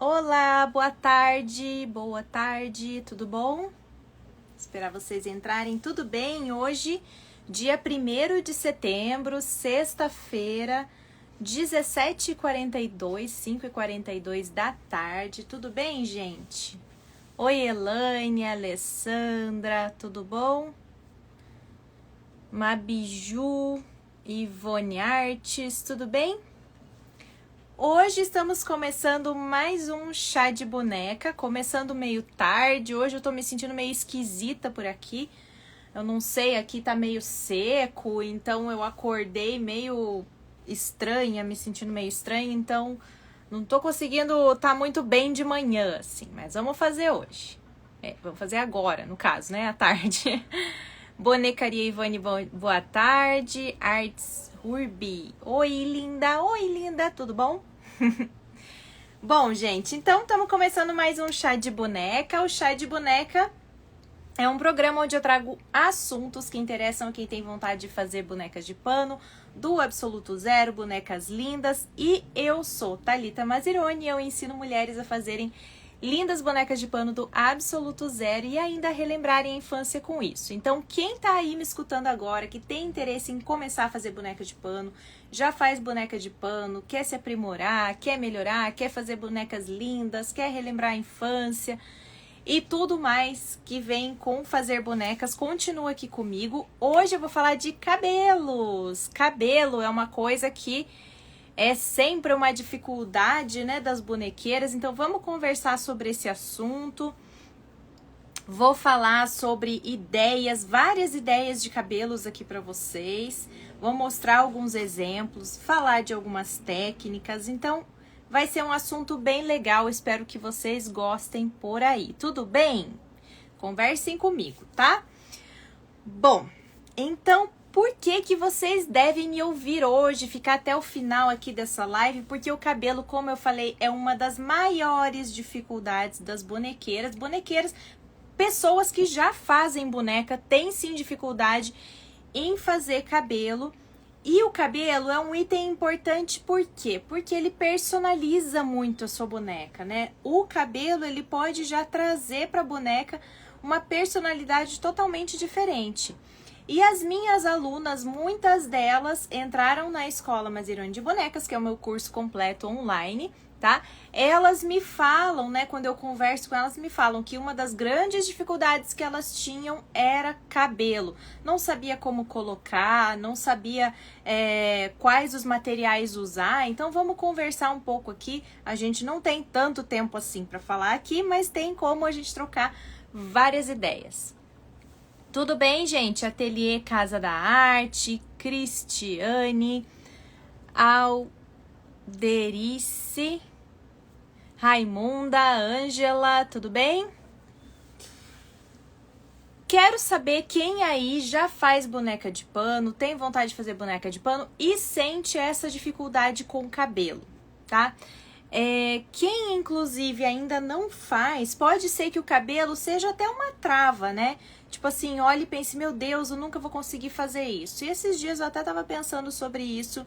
Olá, boa tarde, tudo bom? Esperar vocês entrarem, tudo bem? Hoje, dia 1º de setembro, sexta-feira, 17h42, 5h42 da tarde, tudo bem, gente? Oi, Elaine, Alessandra, tudo bom? Mabiju, Ivone Artes, tudo bem? Hoje estamos começando mais um chá de boneca, começando meio tarde. Hoje eu tô me sentindo meio esquisita por aqui. Eu não sei, aqui tá meio seco, então eu acordei meio estranha, me sentindo meio estranha, então não tô conseguindo tá muito bem de manhã, assim, mas vamos fazer hoje. Vamos fazer agora, no caso, né, à tarde. Bonecaria Ivone, boa tarde. Arts Ruby, oi linda, tudo bom? Bom, gente, então estamos começando mais um chá de boneca. O chá de boneca é um programa onde eu trago assuntos que interessam a quem tem vontade de fazer bonecas de pano, do absoluto zero, bonecas lindas. E eu sou Thalita Mazironi e eu ensino mulheres a fazerem lindas bonecas de pano do absoluto zero e ainda relembrarem a infância com isso. Então, quem tá aí me escutando agora, que tem interesse em começar a fazer boneca de pano, já faz boneca de pano, quer se aprimorar, quer melhorar, quer fazer bonecas lindas, quer relembrar a infância e tudo mais que vem com fazer bonecas, continua aqui comigo. Hoje eu vou falar de cabelos. Cabelo é uma coisa que é sempre uma dificuldade, né, das bonequeiras, então vamos conversar sobre esse assunto. Vou falar sobre ideias, várias ideias de cabelos aqui para vocês. Vou mostrar alguns exemplos, falar de algumas técnicas, então vai ser um assunto bem legal, espero que vocês gostem por aí. Tudo bem? Conversem comigo, tá? Bom, então por que vocês devem me ouvir hoje, ficar até o final aqui dessa live? Porque o cabelo, como eu falei, é uma das maiores dificuldades das bonequeiras. Pessoas que já fazem boneca, têm sim dificuldade em fazer cabelo. E o cabelo é um item importante, por quê? Porque ele personaliza muito a sua boneca, né? O cabelo, ele pode já trazer para a boneca uma personalidade totalmente diferente. E as minhas alunas, muitas delas entraram na Escola Mazironi de Bonecas, que é o meu curso completo online, tá? Elas me falam, né, quando eu converso com elas, me falam que uma das grandes dificuldades que elas tinham era cabelo. Não sabia como colocar, não sabia quais os materiais usar, então vamos conversar um pouco aqui. A gente não tem tanto tempo assim para falar aqui, mas tem como a gente trocar várias ideias. Tudo bem, gente? Ateliê Casa da Arte, Cristiane, Alderice, Raimunda, Ângela, tudo bem? Quero saber quem aí já faz boneca de pano, tem vontade de fazer boneca de pano e sente essa dificuldade com o cabelo, tá? Quem, inclusive, ainda não faz, pode ser que o cabelo seja até uma trava, né? Tipo assim, olha e pense, meu Deus, eu nunca vou conseguir fazer isso. E esses dias eu até tava pensando sobre isso,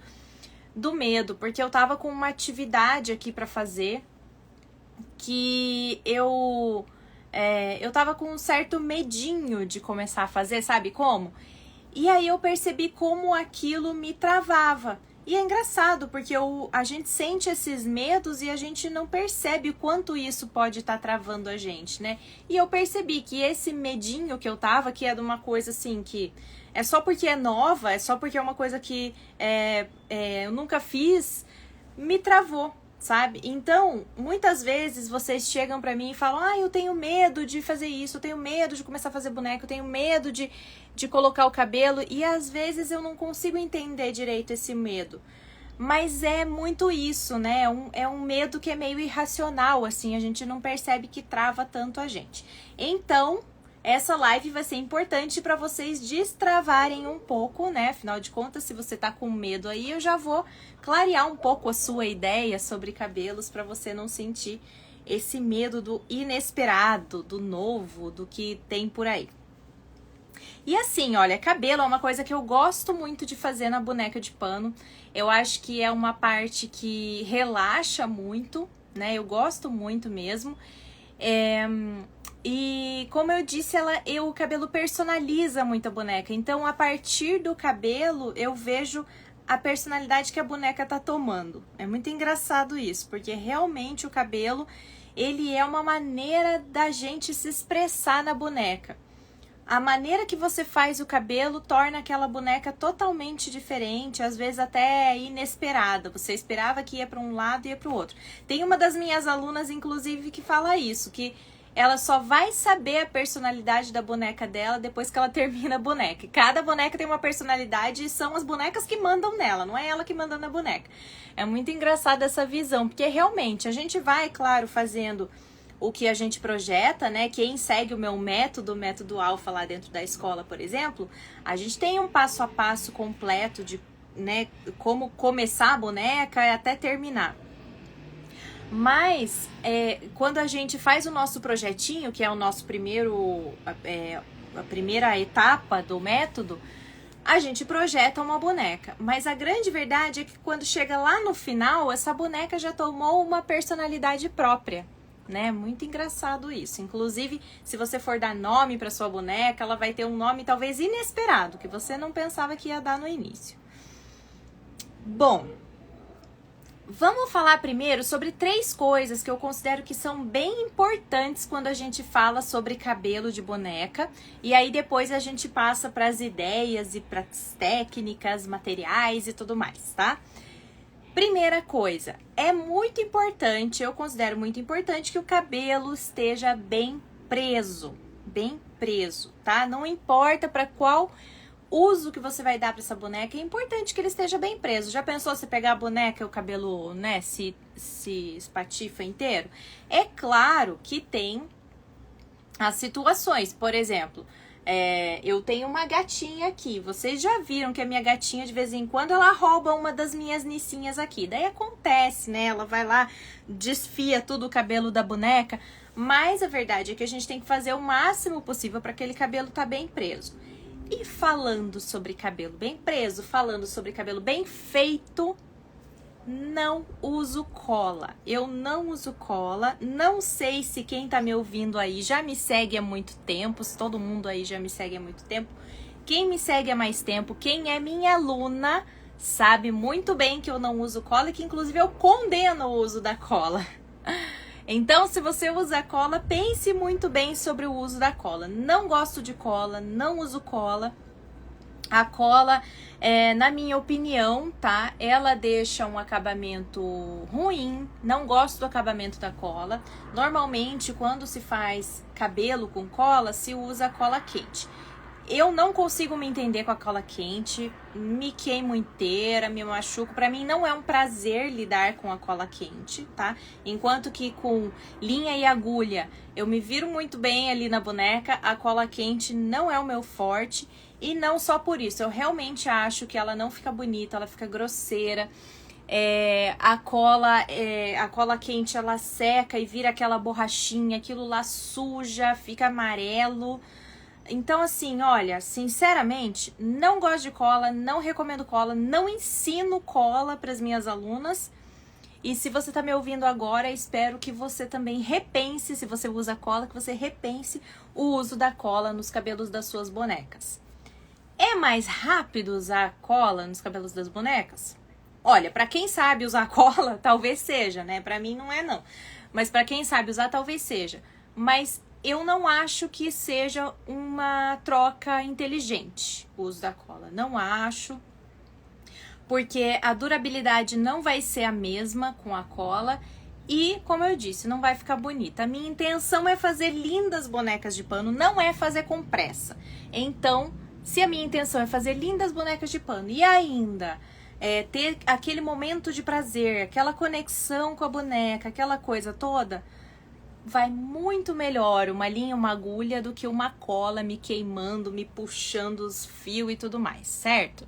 do medo, porque eu tava com uma atividade aqui pra fazer, que eu tava com um certo medinho de começar a fazer, sabe como? E aí eu percebi como aquilo me travava. E é engraçado, porque a gente sente esses medos e a gente não percebe o quanto isso pode estar travando a gente, né? E eu percebi que esse medinho que eu tava, que é de uma coisa assim, que é só porque é nova, é só porque é uma coisa que eu nunca fiz, me travou, sabe? Então, muitas vezes vocês chegam pra mim e falam, eu tenho medo de fazer isso, eu tenho medo de começar a fazer boneco, eu tenho medo de colocar o cabelo, e às vezes eu não consigo entender direito esse medo. Mas é muito isso, né? É um medo que é meio irracional, assim, a gente não percebe que trava tanto a gente. Então, essa live vai ser importante para vocês destravarem um pouco, né? Afinal de contas, se você tá com medo aí, eu já vou clarear um pouco a sua ideia sobre cabelos para você não sentir esse medo do inesperado, do novo, do que tem por aí. E assim, olha, cabelo é uma coisa que eu gosto muito de fazer na boneca de pano. Eu acho que é uma parte que relaxa muito, né? Eu gosto muito mesmo. E como eu disse, o cabelo personaliza muito a boneca. Então, a partir do cabelo, eu vejo a personalidade que a boneca tá tomando. É muito engraçado isso, porque realmente o cabelo, ele é uma maneira da gente se expressar na boneca. A maneira que você faz o cabelo torna aquela boneca totalmente diferente, às vezes até inesperada. Você esperava que ia para um lado e ia para o outro. Tem uma das minhas alunas, inclusive, que fala isso, que ela só vai saber a personalidade da boneca dela depois que ela termina a boneca. Cada boneca tem uma personalidade e são as bonecas que mandam nela, não é ela que manda na boneca. É muito engraçado essa visão, porque realmente a gente vai, claro, fazendo o que a gente projeta, né? Quem segue o meu método, o método Alpha lá dentro da escola, por exemplo, a gente tem um passo a passo completo de, né, como começar a boneca até terminar. Mas, quando a gente faz o nosso projetinho, que é o nosso a primeira etapa do método, a gente projeta uma boneca. Mas a grande verdade é que quando chega lá no final, essa boneca já tomou uma personalidade própria, né? Muito engraçado isso. Inclusive, se você for dar nome para sua boneca, ela vai ter um nome talvez inesperado, que você não pensava que ia dar no início. Bom, vamos falar primeiro sobre 3 coisas que eu considero que são bem importantes quando a gente fala sobre cabelo de boneca. E aí depois a gente passa para as ideias e para as técnicas, materiais e tudo mais, tá? Primeira coisa, é muito importante, eu considero muito importante que o cabelo esteja bem preso, tá? Não importa para qual uso que você vai dar para essa boneca, é importante que ele esteja bem preso. Já pensou se pegar a boneca e o cabelo, né, se espatifa inteiro? É claro que tem as situações, por exemplo, eu tenho uma gatinha aqui, vocês já viram que a minha gatinha de vez em quando ela rouba uma das minhas nicinhas aqui, daí acontece, né, ela vai lá, desfia tudo o cabelo da boneca, mas a verdade é que a gente tem que fazer o máximo possível para aquele cabelo tá bem preso. E falando sobre cabelo bem preso, falando sobre cabelo bem feito, não uso cola. Eu não uso cola. Não sei se quem tá me ouvindo aí já me segue há muito tempo, se todo mundo aí já me segue há muito tempo. Quem me segue há mais tempo, quem é minha aluna, sabe muito bem que eu não uso cola e que inclusive eu condeno o uso da cola. Então, se você usa cola, pense muito bem sobre o uso da cola. Não gosto de cola, não uso cola. A cola, na minha opinião, tá? Ela deixa um acabamento ruim, não gosto do acabamento da cola. Normalmente, quando se faz cabelo com cola, se usa cola quente. Eu não consigo me entender com a cola quente, me queimo inteira, me machuco. Pra mim não é um prazer lidar com a cola quente, tá? Enquanto que com linha e agulha eu me viro muito bem ali na boneca, a cola quente não é o meu forte. E não só por isso, eu realmente acho que ela não fica bonita, ela fica grosseira. A cola quente ela seca e vira aquela borrachinha, aquilo lá suja, fica amarelo. Então, assim, olha, sinceramente, não gosto de cola, não recomendo cola, não ensino cola para as minhas alunas. E se você tá me ouvindo agora, espero que você também repense, se você usa cola, que você repense o uso da cola nos cabelos das suas bonecas. É mais rápido usar cola nos cabelos das bonecas? Olha, para quem sabe usar cola, talvez seja, né? Para mim não é não. Mas para quem sabe usar, talvez seja. Mas eu não acho que seja uma troca inteligente o uso da cola. Não acho. Porque a durabilidade não vai ser a mesma com a cola. E, como eu disse, não vai ficar bonita. A minha intenção é fazer lindas bonecas de pano, não é fazer com pressa. Então, se a minha intenção é fazer lindas bonecas de pano e ainda ter aquele momento de prazer, aquela conexão com a boneca, aquela coisa toda, vai muito melhor uma linha, uma agulha do que uma cola me queimando, me puxando os fios e tudo mais, certo?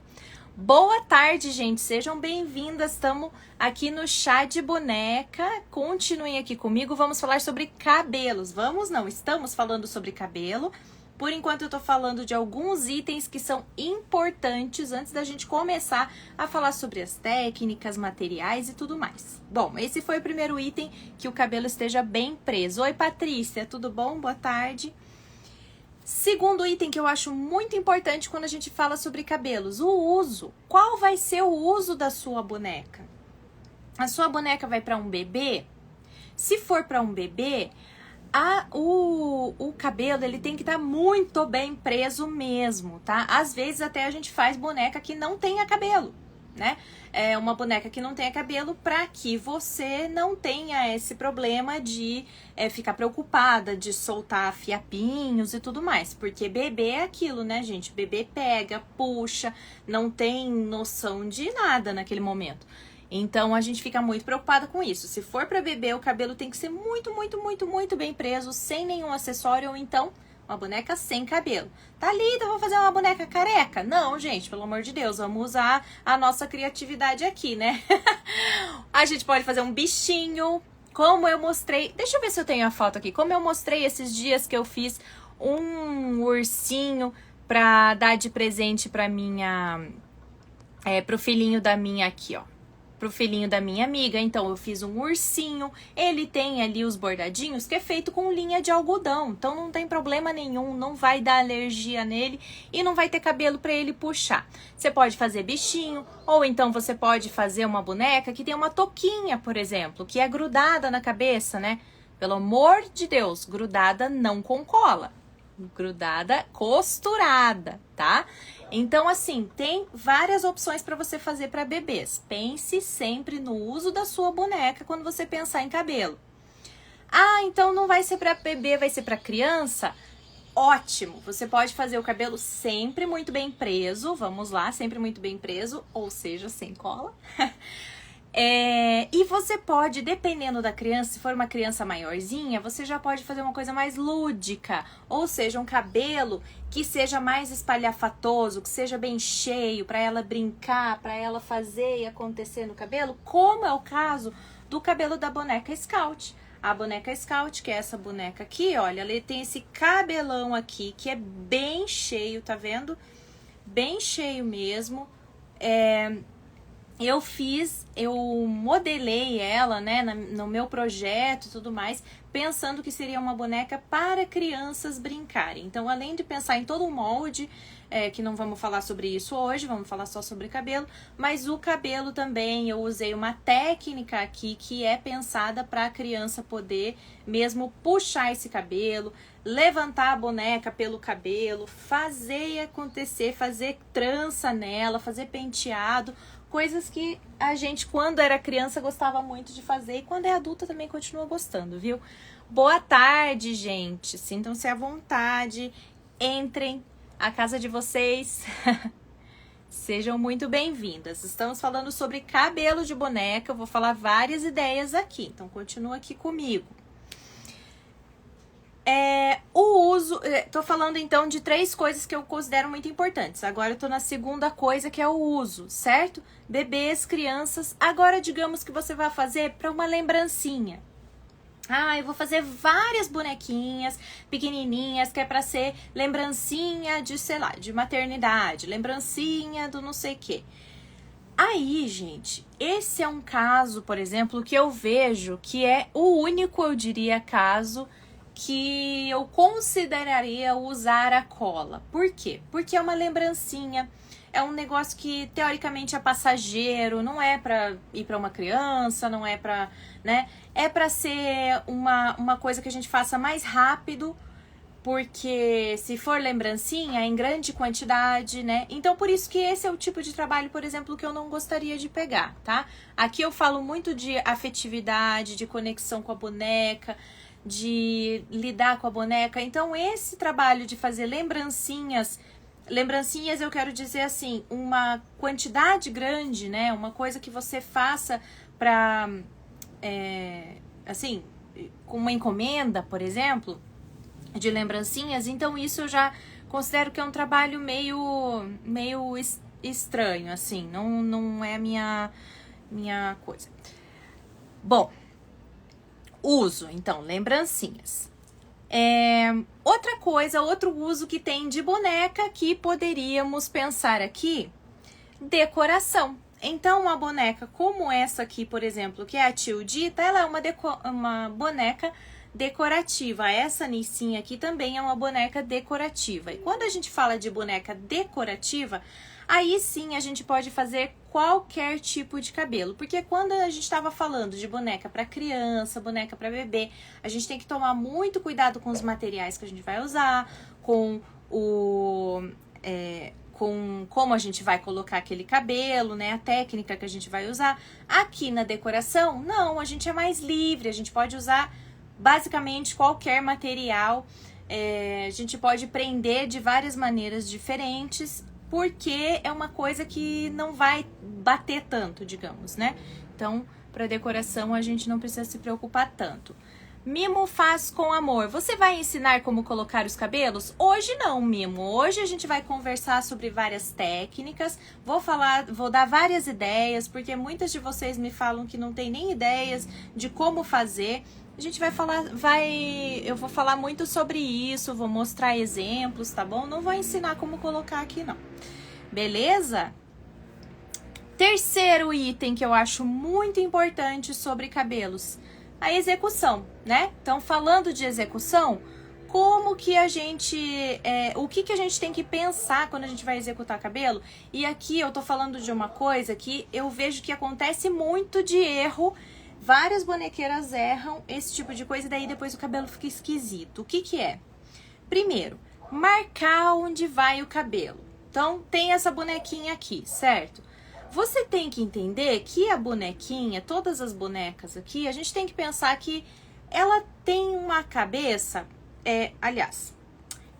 Boa tarde, gente, sejam bem-vindas, estamos aqui no Chá de Boneca, continuem aqui comigo, vamos falar sobre cabelos, estamos falando sobre cabelo, Por enquanto eu tô falando de alguns itens que são importantes antes da gente começar a falar sobre as técnicas, materiais e tudo mais. Bom, esse foi o primeiro item, que o cabelo esteja bem preso. Oi, Patrícia, tudo bom? Boa tarde. Segundo item que eu acho muito importante quando a gente fala sobre cabelos, o uso. Qual vai ser o uso da sua boneca? A sua boneca vai para um bebê? Se for para um bebê, o cabelo ele tem que estar muito bem preso mesmo, tá? Às vezes até a gente faz boneca que não tenha cabelo, né? É uma boneca que não tenha cabelo para que você não tenha esse problema de ficar preocupada, de soltar fiapinhos e tudo mais. Porque bebê é aquilo, né, gente? Bebê pega, puxa, não tem noção de nada naquele momento. Então, a gente fica muito preocupada com isso. Se for para bebê, o cabelo tem que ser muito bem preso, sem nenhum acessório, ou então uma boneca sem cabelo. Thalita, vou fazer uma boneca careca? Não, gente, pelo amor de Deus, vamos usar a nossa criatividade aqui, né? A gente pode fazer um bichinho, como eu mostrei. Deixa eu ver se eu tenho a foto aqui. Como eu mostrei esses dias que eu fiz um ursinho pra dar de presente pra minha... pro filhinho da minha aqui, ó. Pro filhinho da minha amiga, então eu fiz um ursinho, ele tem ali os bordadinhos que é feito com linha de algodão, então não tem problema nenhum, não vai dar alergia nele e não vai ter cabelo para ele puxar. Você pode fazer bichinho, ou então você pode fazer uma boneca que tem uma touquinha, por exemplo, que é grudada na cabeça, né? Pelo amor de Deus, grudada não com cola, grudada costurada, tá? Então, assim, tem várias opções para você fazer para bebês. Pense sempre no uso da sua boneca quando você pensar em cabelo. Ah, então não vai ser para bebê, vai ser para criança? Ótimo! Você pode fazer o cabelo sempre muito bem preso, vamos lá, sempre muito bem preso, ou seja, sem cola. E você pode, dependendo da criança, se for uma criança maiorzinha, você já pode fazer uma coisa mais lúdica, ou seja, um cabelo que seja mais espalhafatoso, que seja bem cheio, para ela brincar, para ela fazer e acontecer no cabelo, como é o caso do cabelo da boneca Scout. A boneca Scout, que é essa boneca aqui, olha, ela tem esse cabelão aqui, que é bem cheio, tá bem cheio mesmo. Eu modelei ela, né, no meu projeto e tudo mais, pensando que seria uma boneca para crianças brincarem. Então, além de pensar em todo o molde, que não vamos falar sobre isso hoje, vamos falar só sobre cabelo, mas o cabelo também, eu usei uma técnica aqui que é pensada para a criança poder mesmo puxar esse cabelo, levantar a boneca pelo cabelo, fazer acontecer, fazer trança nela, fazer penteado, coisas que a gente, quando era criança, gostava muito de fazer e quando é adulta também continua gostando, viu? Boa tarde, gente. Sintam-se à vontade. Entrem. A casa de vocês. Sejam muito bem-vindas. Estamos falando sobre cabelo de boneca. Eu vou falar várias ideias aqui, então continua aqui comigo. O uso, tô falando então de 3 coisas que eu considero muito importantes. Agora eu tô na segunda coisa, que é o uso, certo? Bebês, crianças. Agora digamos que você vai fazer para uma lembrancinha. Ah, eu vou fazer várias bonequinhas pequenininhas, que é para ser lembrancinha de, sei lá, de maternidade, lembrancinha do não sei o quê. Aí, gente, esse é um caso, por exemplo, que eu vejo que é o único, eu diria, caso que eu consideraria usar a cola. Por quê? Porque é uma lembrancinha, é um negócio que teoricamente é passageiro, não é pra ir pra uma criança, não é pra, né? É pra ser uma coisa que a gente faça mais rápido, porque se for lembrancinha, é em grande quantidade, né? Então, por isso que esse é o tipo de trabalho, por exemplo, que eu não gostaria de pegar, tá? Aqui eu falo muito de afetividade, de conexão com a boneca, de lidar com a boneca. Então, esse trabalho de fazer lembrancinhas eu quero dizer assim, uma quantidade grande, né? Uma coisa que você faça pra, assim, com uma encomenda, por exemplo, de lembrancinhas. Então, isso eu já considero que é um trabalho meio estranho, assim. Não é a minha coisa. Bom, uso, então, lembrancinhas. Outra coisa, outro uso que tem de boneca que poderíamos pensar aqui, decoração. Então, uma boneca como essa aqui, por exemplo, que é a Tildita, ela é uma boneca decorativa. Essa Nissinha aqui também é uma boneca decorativa. E quando a gente fala de boneca decorativa, aí sim a gente pode fazer qualquer tipo de cabelo. Porque quando a gente estava falando de boneca para criança, boneca para bebê, a gente tem que tomar muito cuidado com os materiais que a gente vai usar, com como a gente vai colocar aquele cabelo, né? A técnica que a gente vai usar. Aqui na decoração, não, a gente é mais livre, a gente pode usar basicamente qualquer material. A gente pode prender de várias maneiras diferentes, porque é uma coisa que não vai bater tanto, digamos, né? Então, para decoração, a gente não precisa se preocupar tanto. Mimo faz com amor. Você vai ensinar como colocar os cabelos? Hoje não, Mimo. Hoje a gente vai conversar sobre várias técnicas. Vou dar várias ideias, porque muitas de vocês me falam que não tem nem ideias de como fazer. A gente eu vou falar muito sobre isso, vou mostrar exemplos, tá bom? Não vou ensinar como colocar aqui, não. Beleza? Terceiro item que eu acho muito importante sobre cabelos, a execução, né? Então, falando de execução, como que a gente, o que que a gente tem que pensar quando a gente vai executar cabelo? E aqui eu tô falando de uma coisa que eu vejo que acontece muito de erro. Várias bonequeiras erram esse tipo de coisa e daí depois o cabelo fica esquisito. O que que é? Primeiro, marcar onde vai o cabelo. Então, tem essa bonequinha aqui, certo? Você tem que entender que a bonequinha, todas as bonecas aqui, a gente tem que pensar que ela tem uma cabeça, aliás,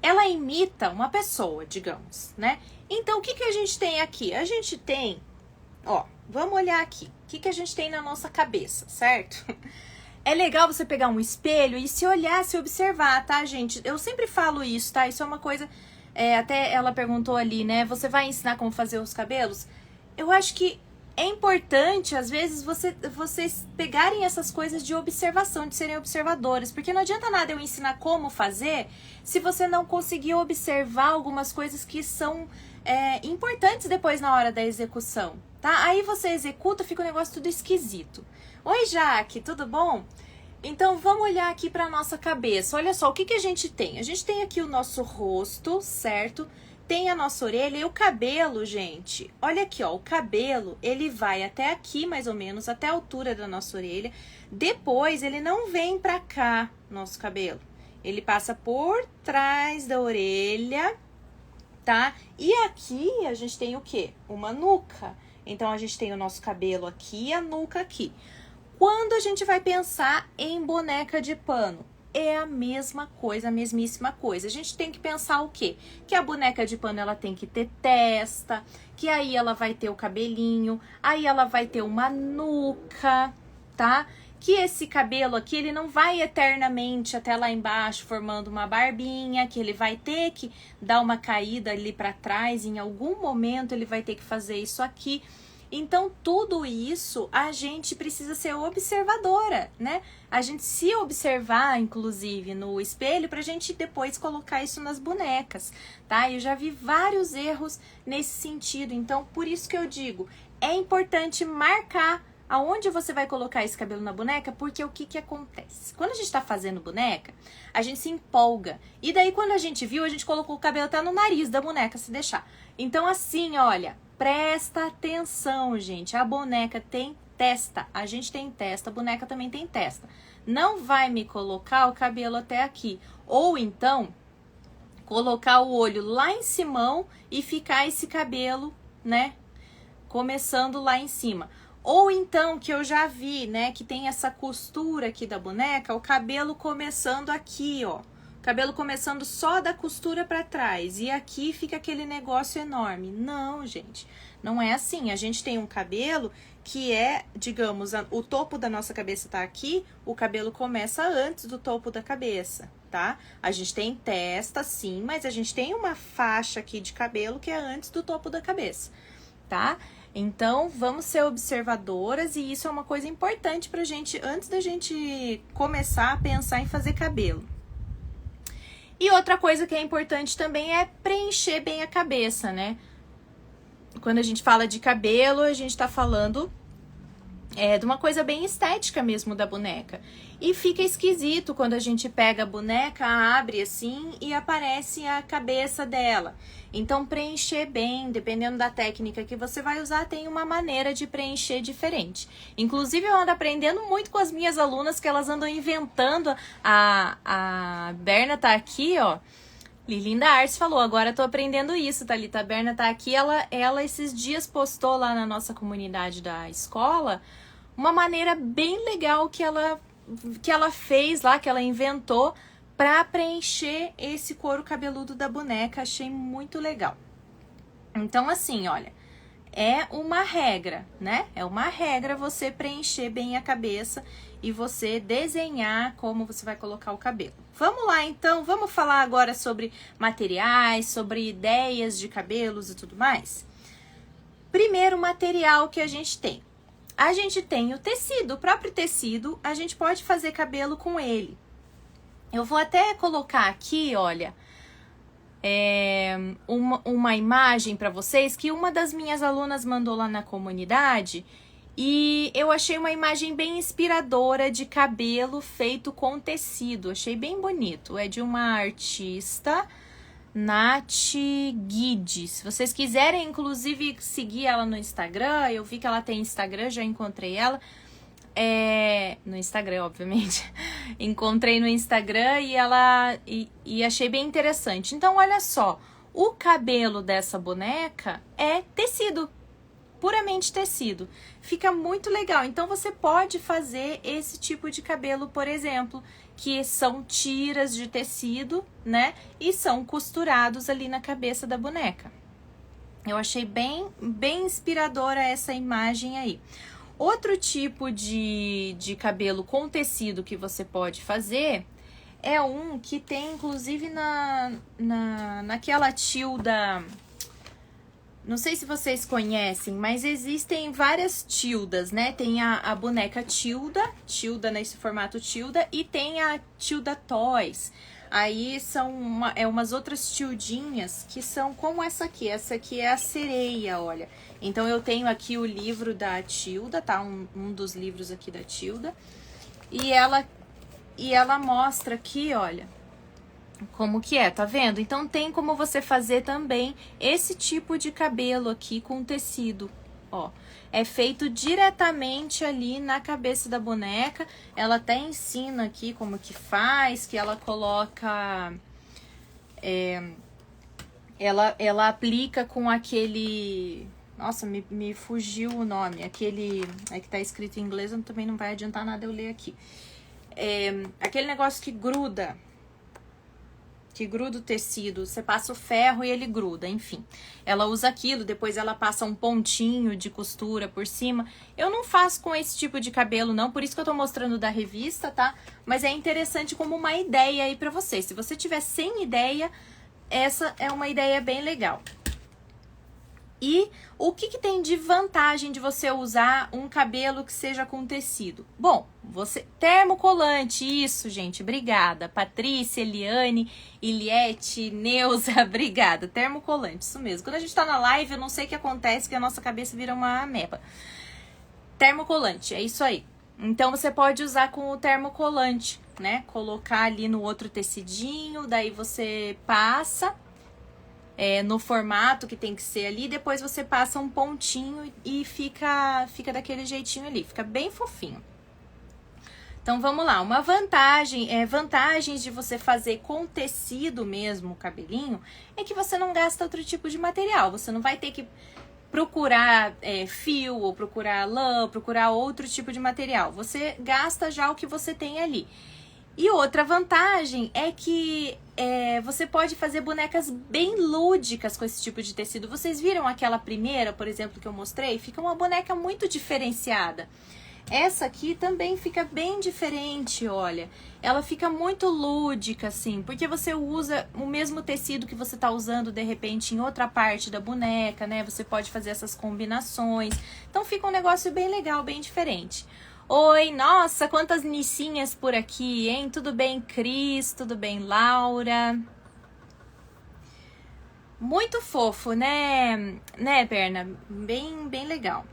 ela imita uma pessoa, digamos, né? Então, o que que a gente tem aqui? A gente tem, ó, vamos olhar aqui. O que que a gente tem na nossa cabeça, certo? É legal você pegar um espelho e se olhar, se observar, tá, gente? Eu sempre falo isso, tá? Isso é uma coisa, até ela perguntou ali, né? Você vai ensinar como fazer os cabelos? Eu acho que é importante, às vezes, vocês pegarem essas coisas de observação, de serem observadores, porque não adianta nada eu ensinar como fazer se você não conseguir observar algumas coisas que são importantes depois na hora da execução, tá? Aí você executa, fica um negócio tudo esquisito. Oi, Jaque, tudo bom? Então, vamos olhar aqui para nossa cabeça. Olha só, o que que a gente tem? A gente tem aqui o nosso rosto, certo? Tem a nossa orelha e o cabelo, gente. Olha aqui, ó, o cabelo, ele vai até aqui, mais ou menos, até a altura da nossa orelha. Depois, ele não vem pra cá, nosso cabelo. Ele passa por trás da orelha, tá? E aqui, a gente tem o quê? Uma nuca. Então, a gente tem o nosso cabelo aqui e a nuca aqui. Quando a gente vai pensar em boneca de pano? É a mesma coisa, a mesmíssima coisa. A gente tem que pensar o quê? Que a boneca de pano, ela tem que ter testa, que aí ela vai ter o cabelinho, aí ela vai ter uma nuca, tá? Que esse cabelo aqui, ele não vai eternamente até lá embaixo formando uma barbinha, que ele vai ter que dar uma caída ali pra trás, em algum momento ele vai ter que fazer isso aqui. Então, tudo isso a gente precisa ser observadora, né? A gente se observar, inclusive, no espelho, pra gente depois colocar isso nas bonecas, tá? Eu já vi vários erros nesse sentido, então, por isso que eu digo, é importante marcar aonde você vai colocar esse cabelo na boneca, porque o que que acontece? Quando a gente tá fazendo boneca, a gente se empolga, e daí quando a gente viu, a gente colocou o cabelo até no nariz da boneca, se deixar. Então, assim, olha... Presta atenção, gente. A boneca tem testa. A gente tem testa, a boneca também tem testa. Não vai me colocar o cabelo até aqui. Ou então, colocar o olho lá em cima e ficar esse cabelo, né? Começando lá em cima. Ou então, que eu já vi, né? Que tem essa costura aqui da boneca, o cabelo começando aqui, ó. Cabelo começando só da costura pra trás. E aqui fica aquele negócio enorme. Não, gente. Não é assim. A gente tem um cabelo que é, digamos, o topo da nossa cabeça tá aqui. O cabelo começa antes do topo da cabeça, tá? A gente tem testa, sim. Mas a gente tem uma faixa aqui de cabelo que é antes do topo da cabeça, tá? Então, vamos ser observadoras. E isso é uma coisa importante pra gente, antes da gente começar a pensar em fazer cabelo. E outra coisa que é importante também é preencher bem a cabeça, né? Quando a gente fala de cabelo, a gente tá falando de uma coisa bem estética mesmo da boneca. E fica esquisito quando a gente pega a boneca, abre assim e aparece a cabeça dela. Então, preencher bem, dependendo da técnica que você vai usar, tem uma maneira de preencher diferente. Inclusive, eu ando aprendendo muito com as minhas alunas, que elas andam inventando. A Berna tá aqui, ó. Lilinda Arts falou, agora tô aprendendo isso, Thalita. A Berna tá aqui, ela esses dias postou lá na nossa comunidade da escola uma maneira bem legal que ela fez lá, que ela inventou para preencher esse couro cabeludo da boneca. Achei muito legal. Então, assim, olha, é uma regra, né? É uma regra você preencher bem a cabeça e você desenhar como você vai colocar o cabelo. Vamos lá, então, vamos falar agora sobre materiais, sobre ideias de cabelos e tudo mais? Primeiro material que a gente tem. A gente tem o tecido, o próprio tecido, a gente pode fazer cabelo com ele. Eu vou até colocar aqui, olha, uma imagem para vocês que uma das minhas alunas mandou lá na comunidade e eu achei uma imagem bem inspiradora de cabelo feito com tecido. Achei bem bonito. É de uma artista, Nath Guide. Se vocês quiserem, inclusive, seguir ela no Instagram, eu vi que ela tem Instagram, já encontrei ela. No Instagram, obviamente. Encontrei no Instagram e achei bem interessante. Então, olha só, o cabelo dessa boneca é tecido, puramente tecido. Fica muito legal. Então, você pode fazer esse tipo de cabelo, por exemplo, que são tiras de tecido, né? E são costurados ali na cabeça da boneca. Eu achei bem inspiradora essa imagem aí. Outro tipo de cabelo com tecido que você pode fazer é um que tem, inclusive, naquela Tilda. Não sei se vocês conhecem, mas existem várias Tildas, né? Tem a boneca Tilda nesse formato Tilda, e tem a Tilda Toys. Aí são umas outras tildinhas que são como essa aqui. Essa aqui é a sereia, olha. Então, eu tenho aqui o livro da Tilda, tá? Um dos livros aqui da Tilda. E ela mostra aqui, olha, como que é, tá vendo? Então, tem como você fazer também esse tipo de cabelo aqui com tecido, ó. É feito diretamente ali na cabeça da boneca. Ela até ensina aqui como que faz, que ela coloca... Ela aplica com aquele... Nossa, me fugiu o nome. Aquele... É que tá escrito em inglês, também não vai adiantar nada eu ler aqui. Aquele negócio que gruda o tecido, você passa o ferro e ele gruda, enfim. Ela usa aquilo, depois ela passa um pontinho de costura por cima. Eu não faço com esse tipo de cabelo, não, por isso que eu tô mostrando da revista, tá? Mas é interessante como uma ideia aí pra você. Se você tiver sem ideia, essa é uma ideia bem legal. E o que tem de vantagem de você usar um cabelo que seja com tecido? Bom, termocolante, isso, gente, obrigada. Patrícia, Eliane, Iliette, Neuza, obrigada. Termocolante, isso mesmo. Quando a gente tá na live, eu não sei o que acontece, que a nossa cabeça vira uma ameba. Termocolante, é isso aí. Então, você pode usar com o termocolante, né? Colocar ali no outro tecidinho, daí você passa... no formato que tem que ser ali, depois você passa um pontinho e fica daquele jeitinho ali, fica bem fofinho. Então, vamos lá, uma vantagens de você fazer com tecido mesmo o cabelinho, é que você não gasta outro tipo de material, você não vai ter que procurar fio, ou procurar lã, ou procurar outro tipo de material, você gasta já o que você tem ali. E outra vantagem é que você pode fazer bonecas bem lúdicas com esse tipo de tecido. Vocês viram aquela primeira, por exemplo, que eu mostrei? Fica uma boneca muito diferenciada. Essa aqui também fica bem diferente, olha. Ela fica muito lúdica, assim, porque você usa o mesmo tecido que você tá usando, de repente, em outra parte da boneca, né? Você pode fazer essas combinações. Então, fica um negócio bem legal, bem diferente. Oi, nossa, quantas Nicinhas por aqui, hein? Tudo bem, Cris? Tudo bem, Laura? Muito fofo, né? Né, Berna? Bem legal.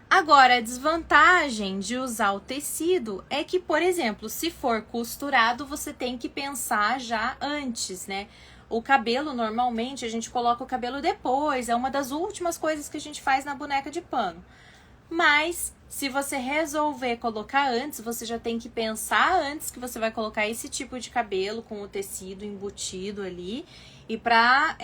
Agora, a desvantagem de usar o tecido é que, por exemplo, se for costurado, você tem que pensar já antes, né? O cabelo, normalmente, a gente coloca o cabelo depois, é uma das últimas coisas que a gente faz na boneca de pano. Mas, se você resolver colocar antes, você já tem que pensar antes que você vai colocar esse tipo de cabelo com o tecido embutido ali. E pra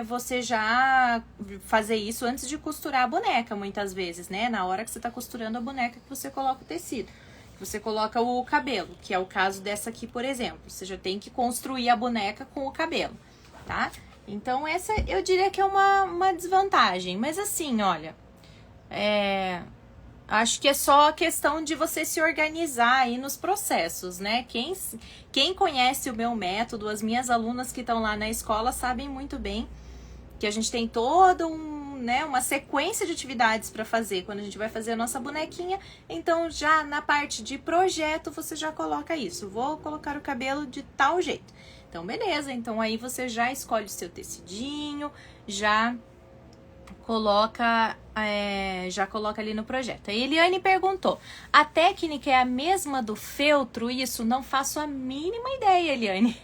você já fazer isso antes de costurar a boneca, muitas vezes, né? Na hora que você tá costurando a boneca que você coloca o tecido. Que você coloca o cabelo, que é o caso dessa aqui, por exemplo. Você já tem que construir a boneca com o cabelo, tá? Então, essa eu diria que é uma desvantagem. Mas assim, olha... Acho que é só a questão de você se organizar aí nos processos, né? Quem conhece o meu método, as minhas alunas que estão lá na escola sabem muito bem que a gente tem toda uma sequência de atividades para fazer quando a gente vai fazer a nossa bonequinha. Então, já na parte de projeto, você já coloca isso. Vou colocar o cabelo de tal jeito. Então, beleza. Então, aí você já escolhe o seu tecidinho, já coloca ali no projeto. A Eliane perguntou, a técnica é a mesma do feltro? Isso, não faço a mínima ideia, Eliane.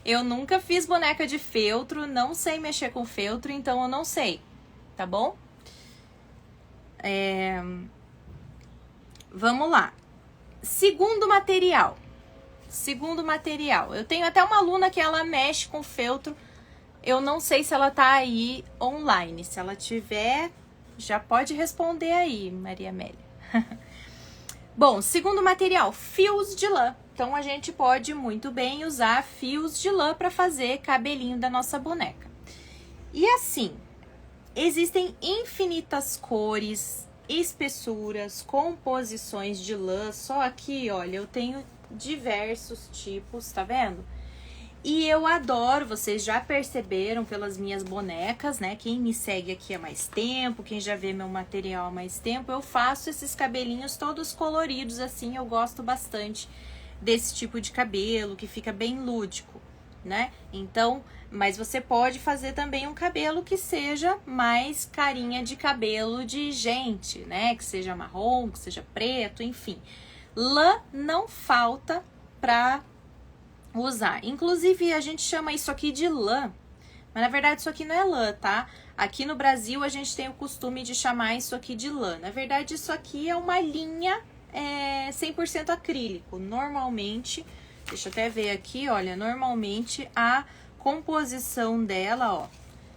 Eu nunca fiz boneca de feltro, não sei mexer com feltro, então eu não sei, tá bom? Vamos lá. Segundo material. Eu tenho até uma aluna que ela mexe com feltro. Eu não sei se ela tá aí online. Se ela tiver, já pode responder aí, Maria Amélia. Bom, segundo material, fios de lã. Então, a gente pode muito bem usar fios de lã para fazer cabelinho da nossa boneca. E assim, existem infinitas cores, espessuras, composições de lã. Só aqui, olha, eu tenho diversos tipos, tá vendo? E eu adoro, vocês já perceberam pelas minhas bonecas, né? Quem me segue aqui há mais tempo, quem já vê meu material há mais tempo, eu faço esses cabelinhos todos coloridos assim, eu gosto bastante desse tipo de cabelo, que fica bem lúdico, né? Então, mas você pode fazer também um cabelo que seja mais carinha de cabelo de gente, né? Que seja marrom, que seja preto, enfim. Lã não falta pra usar. Inclusive, a gente chama isso aqui de lã, mas na verdade isso aqui não é lã, tá? Aqui no Brasil a gente tem o costume de chamar isso aqui de lã. Na verdade, isso aqui é uma linha 100% acrílico. Normalmente, deixa eu até ver aqui, olha, normalmente a composição dela, ó,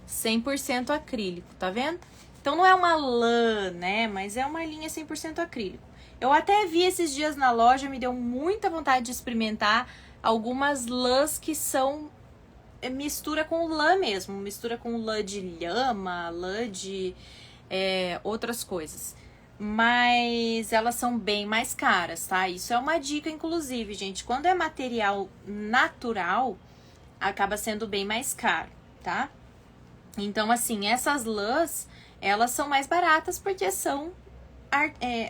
100% acrílico, tá vendo? Então não é uma lã, né? Mas é uma linha 100% acrílico. Eu até vi esses dias na loja, me deu muita vontade de experimentar algumas lãs que são mistura com lã mesmo, mistura com lã de lhama, lã de outras coisas. Mas elas são bem mais caras, tá? Isso é uma dica, inclusive, gente. Quando é material natural, acaba sendo bem mais caro, tá? Então, assim, essas lãs, elas são mais baratas porque são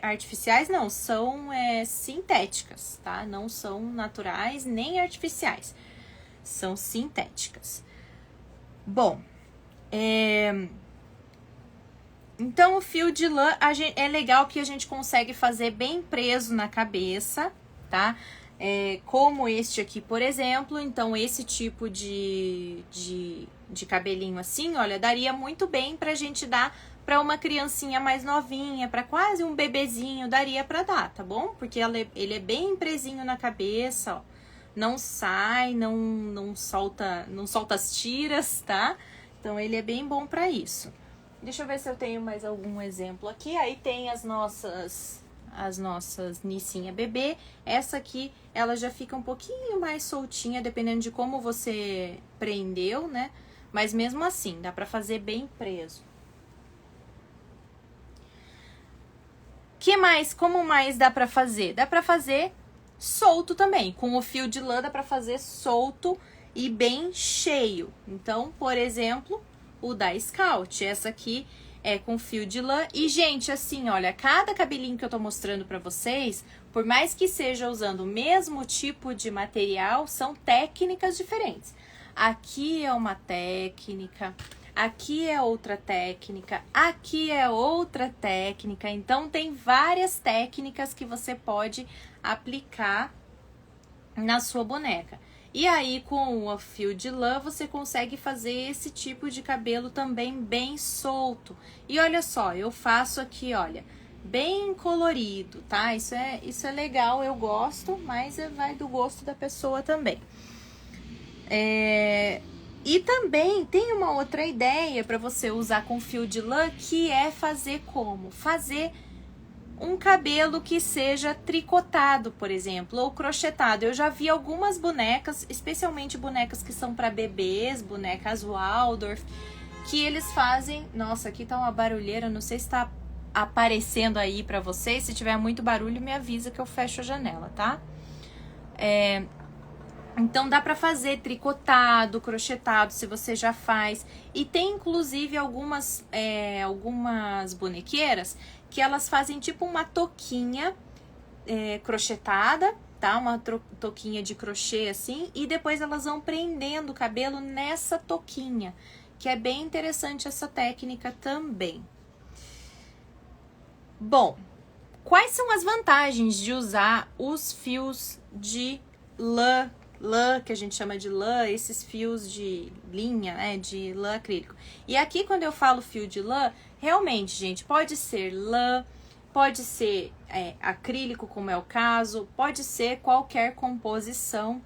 artificiais, não, são sintéticas, tá? Não são naturais nem artificiais, são sintéticas. Bom, então o fio de lã é legal que a gente consegue fazer bem preso na cabeça, tá? Como este aqui, por exemplo. Então, esse tipo de cabelinho assim, olha, daria muito bem pra gente dar para uma criancinha mais novinha, para quase um bebezinho, daria para dar, tá bom? Porque ele é bem presinho na cabeça, ó. Não sai, não solta as tiras, tá? Então, ele é bem bom para isso. Deixa eu ver se eu tenho mais algum exemplo aqui. Aí tem as nossas Nicinha bebê. Essa aqui, ela já fica um pouquinho mais soltinha, dependendo de como você prendeu, né? Mas mesmo assim, dá para fazer bem preso. Que mais? Como mais dá pra fazer? Dá pra fazer solto também. Com o fio de lã dá pra fazer solto e bem cheio. Então, por exemplo, o da Scout. Essa aqui é com fio de lã. E, gente, assim, olha, cada cabelinho que eu tô mostrando pra vocês, por mais que seja usando o mesmo tipo de material, são técnicas diferentes. Aqui é uma técnica, aqui é outra técnica, aqui é outra técnica. Então, tem várias técnicas que você pode aplicar na sua boneca. E aí, com o fio de lã, você consegue fazer esse tipo de cabelo também bem solto. E olha só, eu faço aqui, olha, bem colorido, tá? Isso é legal, eu gosto, mas vai do gosto da pessoa também. E também tem uma outra ideia para você usar com fio de lã, que é fazer como? Fazer um cabelo que seja tricotado, por exemplo, ou crochetado. Eu já vi algumas bonecas, especialmente bonecas que são para bebês, bonecas Waldorf, que eles fazem... Nossa, aqui tá uma barulheira, não sei se tá aparecendo aí para vocês. Se tiver muito barulho, me avisa que eu fecho a janela, tá? Então, dá pra fazer tricotado, crochetado, se você já faz. E tem, inclusive, algumas bonequeiras que elas fazem tipo uma touquinha crochetada, tá? Uma touquinha de crochê, assim. E depois elas vão prendendo o cabelo nessa touquinha, que é bem interessante essa técnica também. Bom, quais são as vantagens de usar os fios de lã, que a gente chama de lã, esses fios de linha, né, de lã acrílico? E aqui, quando eu falo fio de lã, realmente, gente, pode ser lã, pode ser acrílico, como é o caso, pode ser qualquer composição,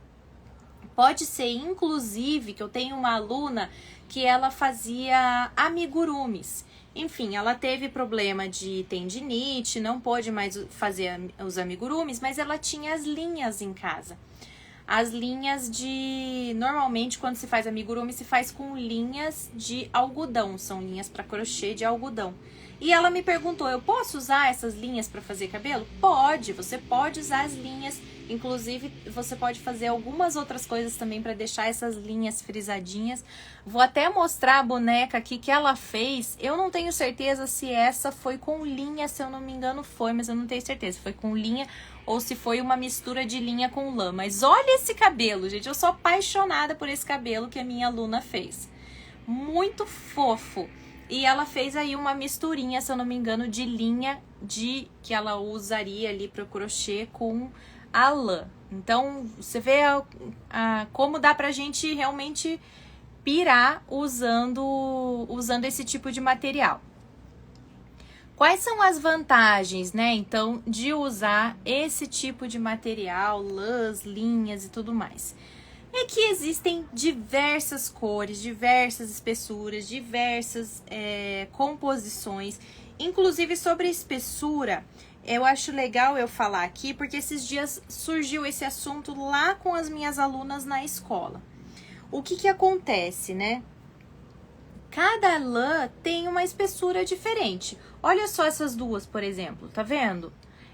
pode ser, inclusive, que eu tenho uma aluna que ela fazia amigurumis. Enfim, ela teve problema de tendinite, não pôde mais fazer os amigurumis, mas ela tinha as linhas em casa. As linhas de... Normalmente, quando se faz amigurumi, se faz com linhas de algodão. São linhas para crochê de algodão. E ela me perguntou, eu posso usar essas linhas para fazer cabelo? Pode, você pode usar as linhas. Inclusive, você pode fazer algumas outras coisas também para deixar essas linhas frisadinhas. Vou até mostrar a boneca aqui que ela fez. Eu não tenho certeza se essa foi com linha, se eu não me engano foi, mas eu não tenho certeza se foi com linha ou se foi uma mistura de linha com lã. Mas olha esse cabelo, gente. Eu sou apaixonada por esse cabelo que a minha aluna fez. Muito fofo. E ela fez aí uma misturinha, se eu não me engano, de linha que ela usaria ali para o crochê com a lã. Então, você vê como dá pra gente realmente pirar usando esse tipo de material. Quais são as vantagens, né, então, de usar esse tipo de material, lãs, linhas e tudo mais? É que existem diversas cores, diversas espessuras, diversas composições. Inclusive, sobre espessura, eu acho legal eu falar aqui, porque esses dias surgiu esse assunto lá com as minhas alunas na escola. O que acontece, né? Cada lã tem uma espessura diferente. Olha só essas duas, por exemplo, tá vendo?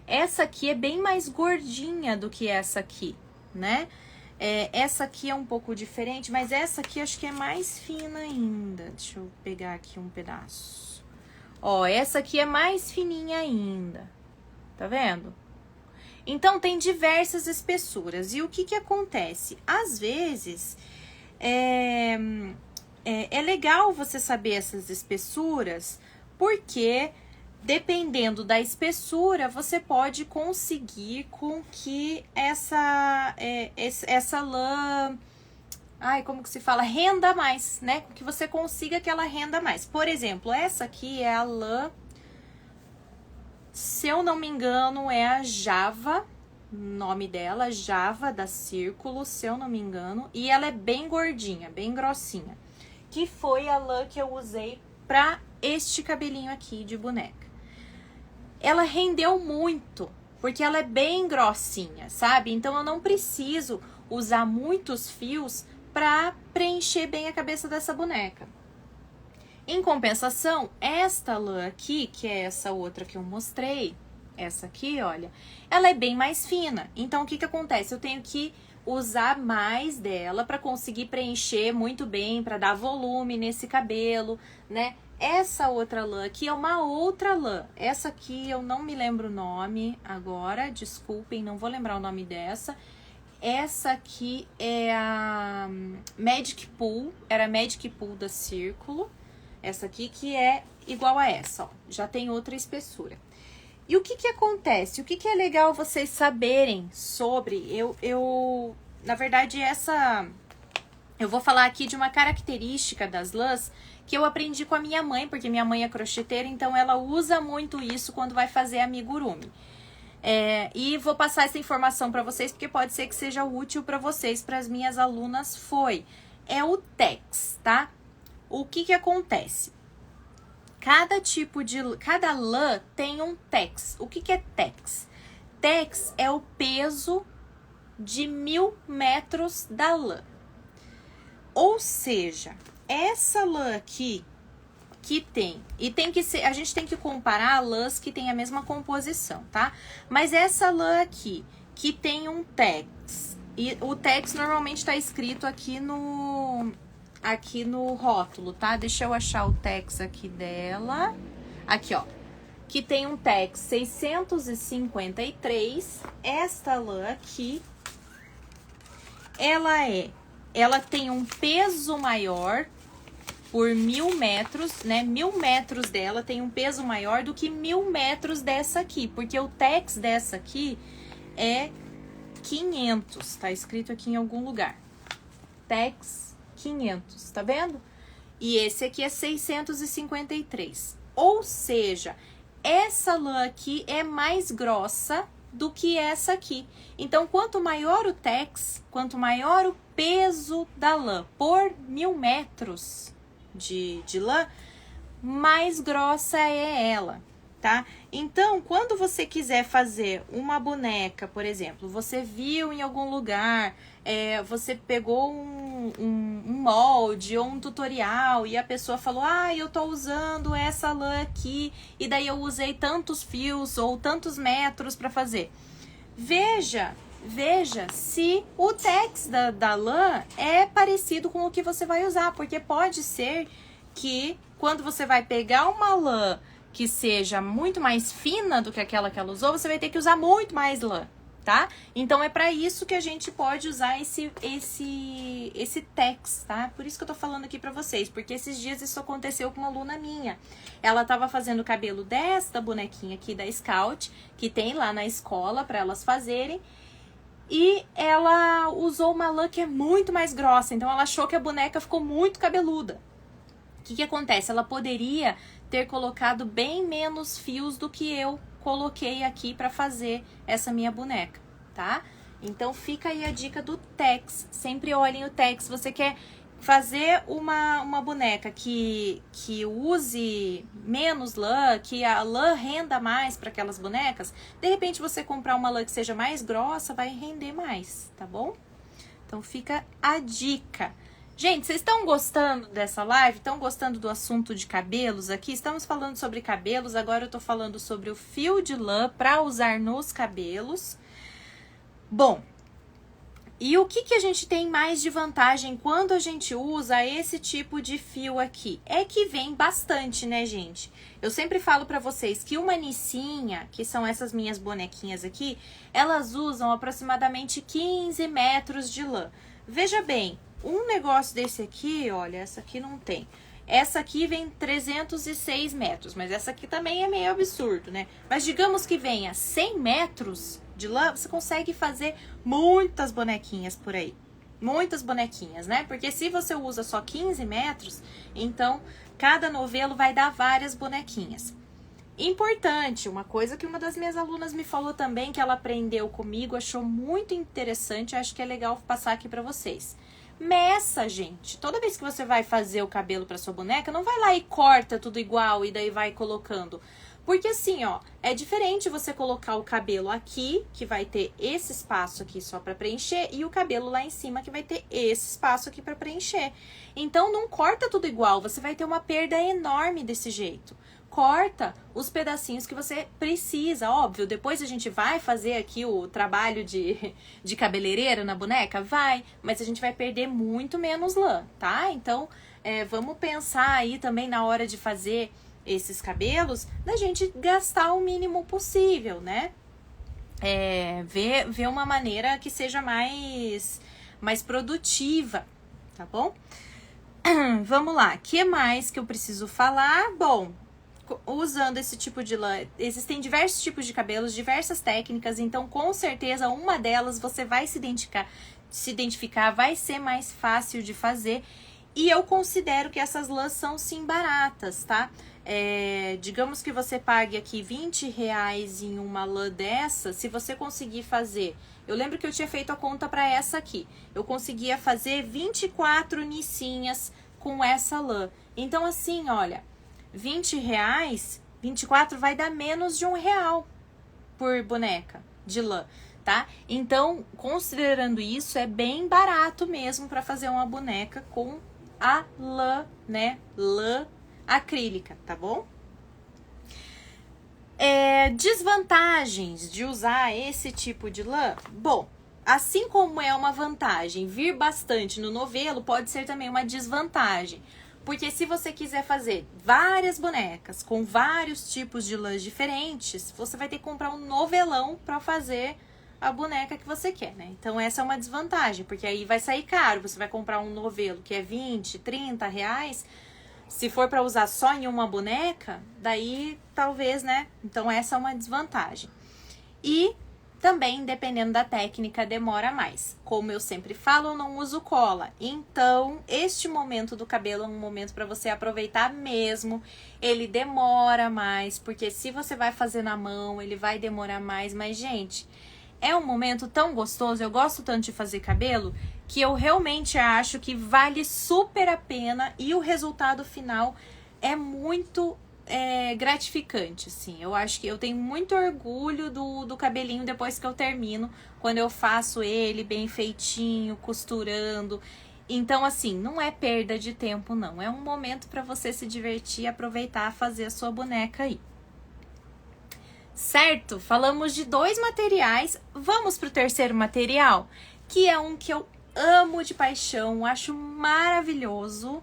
Essa aqui é bem mais gordinha do que essa aqui, né? Essa aqui é um pouco diferente, mas essa aqui acho que é mais fina ainda. Deixa eu pegar aqui um pedaço. Ó, essa aqui é mais fininha ainda. Tá vendo? Então, tem diversas espessuras. E o que acontece? Às vezes, é legal você saber essas espessuras, porque dependendo da espessura, você pode conseguir com que essa lã, como que se fala? Renda mais, né? Com que você consiga que ela renda mais. Por exemplo, essa aqui é a lã, se eu não me engano, é a Java, nome dela, Java da Círculo, se eu não me engano. E ela é bem gordinha, bem grossinha. Que foi a lã que eu usei pra este cabelinho aqui de boneca. Ela rendeu muito, porque ela é bem grossinha, sabe? Então, eu não preciso usar muitos fios pra preencher bem a cabeça dessa boneca. Em compensação, esta lã aqui, que é essa outra que eu mostrei, essa aqui, olha, ela é bem mais fina. Então, o que acontece? Eu tenho que usar mais dela para conseguir preencher muito bem, para dar volume nesse cabelo, né? Essa outra lã aqui é uma outra lã. Essa aqui eu não me lembro o nome agora, desculpem, não vou lembrar o nome dessa. Essa aqui é a Magic Pool, era a Magic Pool da Círculo. Essa aqui que é igual a essa, ó, já tem outra espessura. E o que que acontece? O que que é legal vocês saberem sobre... na verdade, eu vou falar aqui de uma característica das lãs que eu aprendi com a minha mãe, porque minha mãe é crocheteira, então ela usa muito isso quando vai fazer amigurumi. E vou passar essa informação para vocês, porque pode ser que seja útil para vocês, para as minhas alunas é o tex, tá? O que que acontece? Cada lã tem um tex. O que que é tex? Tex é o peso de 1000 metros da lã. Ou seja, essa lã aqui que tem, e tem que ser, a gente tem que comparar lãs que tem a mesma composição, tá? Mas essa lã aqui, que tem um tex, e o tex normalmente tá escrito aqui no rótulo, tá? Deixa eu achar o tex aqui dela. Aqui, ó. Que tem um tex 653. Esta lã aqui, ela tem um peso maior por 1000 metros, né? 1000 metros dela tem um peso maior do que 1000 metros dessa aqui, porque o tex dessa aqui é 500, tá escrito aqui em algum lugar. Tex 500, tá vendo? E esse aqui é 653. Ou seja, essa lã aqui é mais grossa do que essa aqui. Então, quanto maior o tex, quanto maior o peso da lã por 1000 metros de lã, mais grossa é ela, tá? Então, quando você quiser fazer uma boneca, por exemplo, você viu em algum lugar, você pegou um molde ou um tutorial e a pessoa falou, eu tô usando essa lã aqui e daí eu usei tantos fios ou tantos metros para fazer. Veja se o tex da lã é parecido com o que você vai usar, porque pode ser que quando você vai pegar uma lã que seja muito mais fina do que aquela que ela usou, você vai ter que usar muito mais lã, tá? Então é para isso que a gente pode usar esse tex, tá? Por isso que eu tô falando aqui para vocês, porque esses dias isso aconteceu com uma aluna minha. Ela tava fazendo o cabelo desta bonequinha aqui da Scout, que tem lá na escola para elas fazerem, e ela usou uma lã que é muito mais grossa, então ela achou que a boneca ficou muito cabeluda. O que que acontece? Ela poderia ter colocado bem menos fios do que eu coloquei aqui para fazer essa minha boneca, tá? Então fica aí a dica do tex. Sempre olhem o tex. Você quer fazer uma boneca que use menos lã, que a lã renda mais para aquelas bonecas, de repente você comprar uma lã que seja mais grossa, vai render mais, tá bom? Então fica a dica. Gente, vocês estão gostando dessa live? Estão gostando do assunto de cabelos aqui? Estamos falando sobre cabelos, agora eu tô falando sobre o fio de lã para usar nos cabelos. Bom, e o que a gente tem mais de vantagem quando a gente usa esse tipo de fio aqui? É que vem bastante, né, gente? Eu sempre falo pra vocês que uma nicinha, que são essas minhas bonequinhas aqui, elas usam aproximadamente 15 metros de lã. Veja bem, um negócio desse aqui, olha, essa aqui não tem. Essa aqui vem 306 metros, mas essa aqui também é meio absurdo, né? Mas digamos que venha 100 metros de lã, você consegue fazer muitas bonequinhas por aí. Muitas bonequinhas, né? Porque se você usa só 15 metros, então cada novelo vai dar várias bonequinhas. Importante, uma coisa que uma das minhas alunas me falou também, que ela aprendeu comigo, achou muito interessante, acho que é legal passar aqui pra vocês. Meça, gente. Toda vez que você vai fazer o cabelo pra sua boneca, não vai lá e corta tudo igual e daí vai colocando. Porque assim, ó, é diferente você colocar o cabelo aqui, que vai ter esse espaço aqui só pra preencher, e o cabelo lá em cima, que vai ter esse espaço aqui pra preencher. Então, não corta tudo igual, você vai ter uma perda enorme desse jeito. corta os pedacinhos que você precisa, óbvio. Depois a gente vai fazer aqui o trabalho de cabeleireiro na boneca? Vai, mas a gente vai perder muito menos lã, tá? Então, vamos pensar aí também na hora de fazer esses cabelos, da gente gastar o mínimo possível, né? Ver uma maneira que seja mais produtiva, tá bom? Vamos lá, o que mais que eu preciso falar? Bom, usando esse tipo de lã, existem diversos tipos de cabelos, diversas técnicas, então com certeza uma delas você vai se identificar, vai ser mais fácil de fazer. E eu considero que essas lãs são sim baratas, tá? Digamos que você pague aqui R$20 em uma lã dessa, se você conseguir fazer... Eu lembro que eu tinha feito a conta para essa aqui. Eu conseguia fazer 24 nicinhas com essa lã. Então assim, olha, R$20, 24 vai dar menos de R$1 por boneca de lã, tá? Então, considerando isso, é bem barato mesmo para fazer uma boneca com a lã, né? Lã acrílica, tá bom? Desvantagens de usar esse tipo de lã? Bom, assim como é uma vantagem vir bastante no novelo, pode ser também uma desvantagem. Porque se você quiser fazer várias bonecas com vários tipos de lãs diferentes, você vai ter que comprar um novelão para fazer a boneca que você quer, né? Então essa é uma desvantagem, porque aí vai sair caro. Você vai comprar um novelo que é R$20, R$30. Se for para usar só em uma boneca, daí talvez, né? Então essa é uma desvantagem. E também, dependendo da técnica, demora mais. Como eu sempre falo, eu não uso cola. Então, este momento do cabelo é um momento para você aproveitar mesmo. Ele demora mais, porque se você vai fazer na mão, ele vai demorar mais. Mas, gente, é um momento tão gostoso. Eu gosto tanto de fazer cabelo que eu realmente acho que vale super a pena. E o resultado final é muito gratificante, assim. Eu acho que eu tenho muito orgulho do cabelinho depois que eu termino, quando eu faço ele bem feitinho, costurando. Então, assim, não é perda de tempo, não. É um momento para você se divertir e aproveitar, fazer a sua boneca aí. Certo? Falamos de 2 materiais. Vamos pro terceiro material, que é um que eu amo de paixão, acho maravilhoso,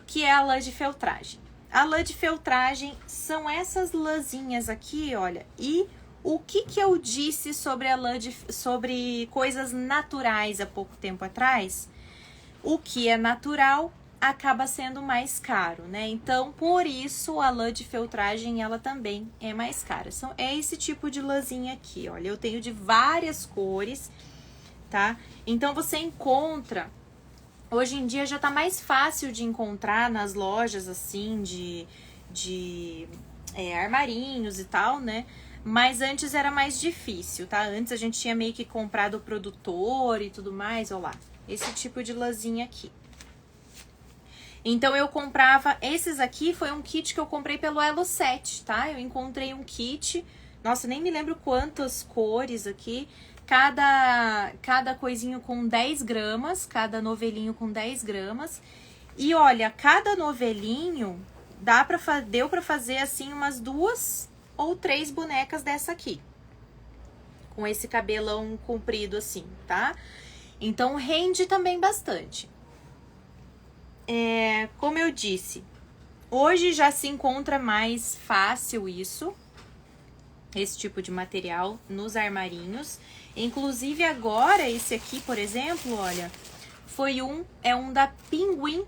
que é a lã de feltragem. A lã de feltragem são essas lãzinhas aqui, olha. E o que eu disse sobre a lã sobre coisas naturais há pouco tempo atrás? O que é natural acaba sendo mais caro, né? Então, por isso, a lã de feltragem, ela também é mais cara. É esse tipo de lãzinha aqui, olha. Eu tenho de várias cores, tá? Então, você encontra... Hoje em dia já tá mais fácil de encontrar nas lojas, assim, de armarinhos e tal, né? Mas antes era mais difícil, tá? Antes a gente tinha meio que comprado o produtor e tudo mais, ó lá. Esse tipo de lãzinha aqui. Então eu comprava, esses aqui foi um kit que eu comprei pelo Elo7, tá? Eu encontrei um kit, nossa, nem me lembro quantas cores aqui. Cada coisinho com 10 gramas, cada novelinho com 10 gramas. E olha, cada novelinho deu pra fazer assim umas 2 ou 3 bonecas dessa aqui. Com esse cabelão comprido assim, tá? Então rende também bastante. Como eu disse, hoje já se encontra mais fácil esse tipo de material nos armarinhos. Inclusive agora, esse aqui, por exemplo, olha, é um da Pinguim,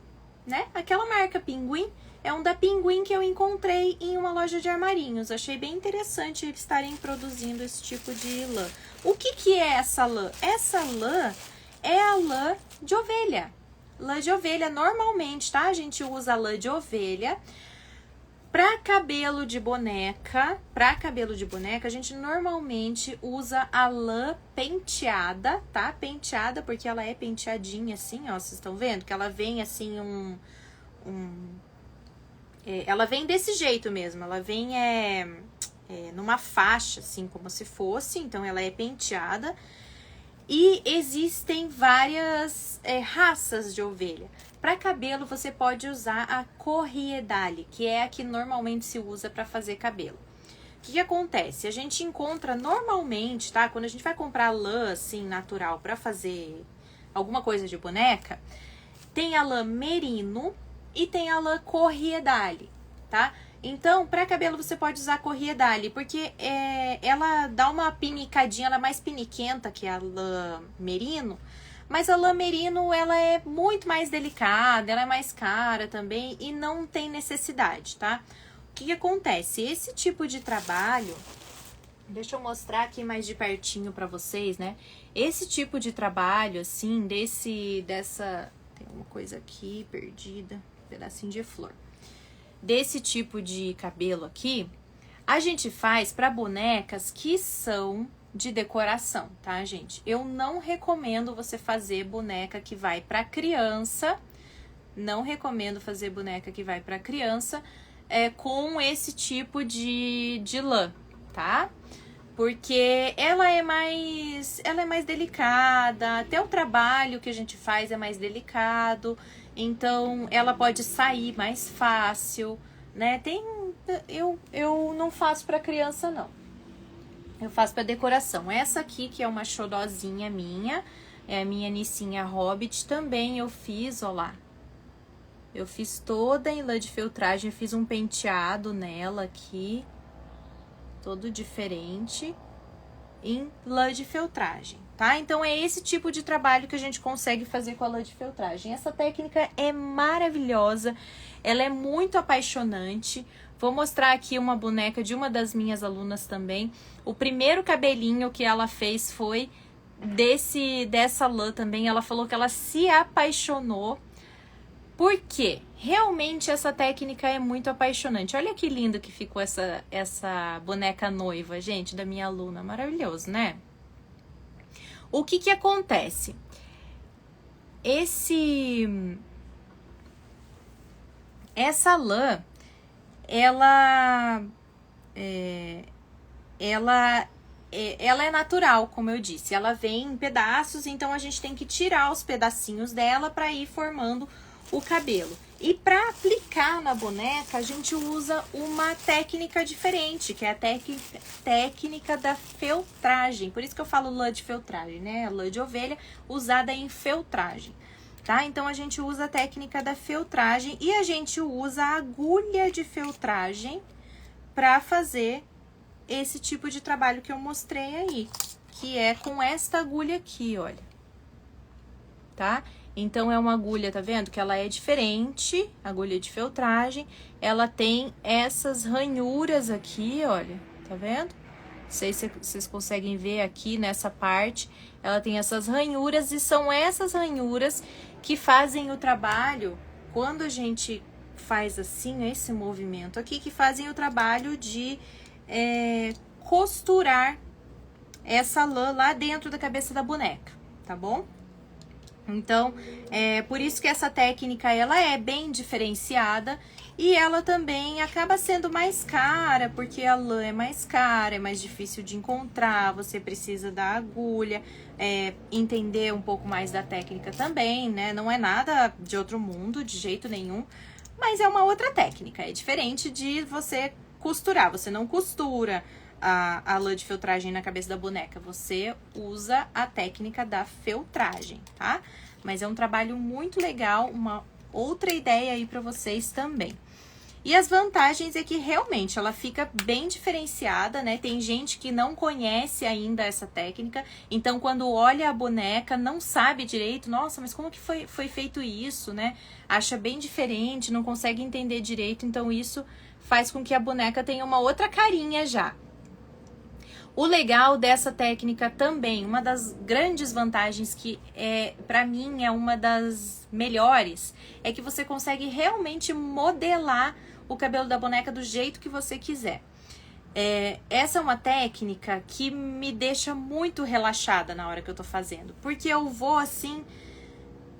né? Aquela marca Pinguim, é um da Pinguim que eu encontrei em uma loja de armarinhos. Achei bem interessante eles estarem produzindo esse tipo de lã. O que é essa lã? Essa lã é a lã de ovelha. Lã de ovelha, normalmente, tá? A gente usa lã de ovelha. Para cabelo de boneca, a gente normalmente usa a lã penteada, tá? Penteada, porque ela é penteadinha assim, ó, vocês estão vendo? Que ela vem assim, ela vem desse jeito mesmo, ela vem numa faixa, assim, como se fosse, então ela é penteada. E existem várias raças de ovelha. Para cabelo, você pode usar a Corriedale, que é a que normalmente se usa para fazer cabelo. O que acontece? A gente encontra normalmente, tá? Quando a gente vai comprar lã, assim, natural para fazer alguma coisa de boneca, tem a lã merino e tem a lã Corriedale, tá? Então, para cabelo você pode usar a Corriedale, porque ela dá uma pinicadinha, ela é mais piniquenta que a lã merino, mas a lã merino, ela é muito mais delicada, ela é mais cara também e não tem necessidade, tá? O que acontece? Esse tipo de trabalho, deixa eu mostrar aqui mais de pertinho para vocês, né? Esse tipo de trabalho, assim, tem uma coisa aqui perdida, um pedacinho de flor. Desse tipo de cabelo aqui, a gente faz para bonecas que são de decoração, tá, gente? Eu não recomendo você fazer boneca que vai para criança, não recomendo fazer boneca que vai para criança com esse tipo de lã, tá? Porque ela é mais delicada, até o trabalho que a gente faz é mais delicado, então ela pode sair mais fácil, né? Eu não faço para criança não. Eu faço para decoração. Essa aqui que é uma xodozinha minha, é a minha Nissinha Hobbit, também eu fiz, ó lá. Eu fiz toda em lã de feltragem, eu fiz um penteado nela aqui, todo diferente, em lã de feltragem, tá? Então, é esse tipo de trabalho que a gente consegue fazer com a lã de feltragem. Essa técnica é maravilhosa, ela é muito apaixonante. Vou mostrar aqui uma boneca de uma das minhas alunas também. O primeiro cabelinho que ela fez foi dessa lã também. Ela falou que ela se apaixonou. Por quê? Realmente essa técnica é muito apaixonante. Olha que lindo que ficou essa boneca noiva, gente, da minha aluna. Maravilhoso, né? O que acontece? Essa lã, ela é natural, como eu disse. Ela vem em pedaços, então a gente tem que tirar os pedacinhos dela para ir formando o cabelo. E para aplicar na boneca, a gente usa uma técnica diferente, que é a técnica da feltragem. Por isso que eu falo lã de feltragem, né? Lã de ovelha usada em feltragem, tá? Então, a gente usa a técnica da feltragem e a gente usa a agulha de feltragem para fazer esse tipo de trabalho que eu mostrei aí, que é com esta agulha aqui, olha, tá? Então, é uma agulha, tá vendo? Que ela é diferente, agulha de feltragem. Ela tem essas ranhuras aqui, olha, tá vendo? Não sei se vocês conseguem ver aqui nessa parte. Ela tem essas ranhuras e são essas ranhuras que fazem o trabalho, quando a gente faz assim, esse movimento aqui, que fazem o trabalho de costurar essa lã lá dentro da cabeça da boneca, tá bom? Então, por isso que essa técnica, ela é bem diferenciada e ela também acaba sendo mais cara, porque a lã é mais cara, é mais difícil de encontrar, você precisa da agulha, entender um pouco mais da técnica também, né? Não é nada de outro mundo, de jeito nenhum, mas é uma outra técnica, é diferente de você costurar, você não costura a lã de feltragem na cabeça da boneca, você usa a técnica da feltragem, tá? Mas é um trabalho muito legal, uma outra ideia aí pra vocês também. E as vantagens é que realmente ela fica bem diferenciada, né? Tem gente que não conhece ainda essa técnica, então quando olha a boneca não sabe direito, nossa, mas como que foi feito isso, né? Acha bem diferente, não consegue entender direito, então isso faz com que a boneca tenha uma outra carinha já. O legal dessa técnica também, uma das grandes vantagens que para mim é uma das melhores, é que você consegue realmente modelar o cabelo da boneca do jeito que você quiser. Essa é uma técnica que me deixa muito relaxada na hora que eu tô fazendo, porque eu vou assim,